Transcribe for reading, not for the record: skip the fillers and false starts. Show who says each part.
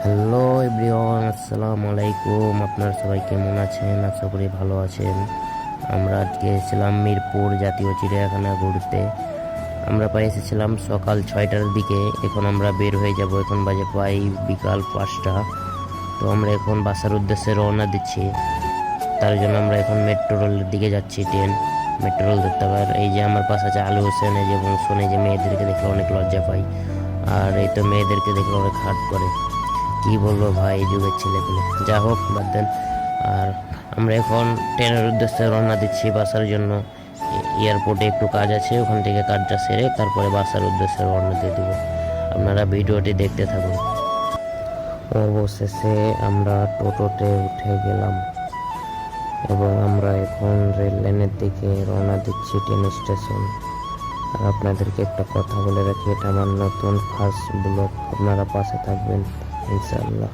Speaker 1: Hello everyone, আসসালামু আলাইকুম। আপনারা সবাই কেমন আছেন? আশা করি ভালো আছেন। আমরা আজকে এসেছিলাম মিরপুর জাতীয় চিড়িয়াখানা ঘুরতে। আমরা প্রায় এসেছিলাম সকাল 6টার দিকে। এখন আমরা বের হয়ে যাব। এখন বাজে প্রায় বিকাল 5টা। তো আমরা এখন বাসার উদ্দেশ্যে রওনা দিচ্ছি। তার জন্য আমরা এখন মেট্রো রেলের দিকে যাচ্ছি। মেট্রো রেল ধরতে হবে। আর এই যে আমার পাশে আছে আলু হোসেন, এই যে বংশন, এই যে মেয়েদেরকে দেখলে অনেক লজ্জা পাই। আর এই তো মেয়েদেরকে দেখলে অনেক হার্ট করে। কি বলবো ভাই, এই যুগের ছেলেপেলে, যা হোক বাদ দেন। আর আমরা এখন ট্রেনের উদ্দেশ্যে রওনা দিচ্ছি বাসার জন্য। এয়ারপোর্টে একটু কাজ আছে, ওখান থেকে কাজটা সেরে তারপরে বাসার উদ্দেশ্যে রওনা দিয়ে দেবো। আপনারা ভিডিওটি দেখতে থাকুন। অবশেষে আমরা টোটোতে উঠে গেলাম এবং আমরা এখন রেল লাইনের দিকে রওনা দিচ্ছি, ট্রেন স্টেশন। আর আপনাদেরকে একটা কথা বলে রাখি, এটা আমার নতুন ফার্স্ট ব্লগ। আপনারা পাশে থাকবেন ইনশাআল্লাহ।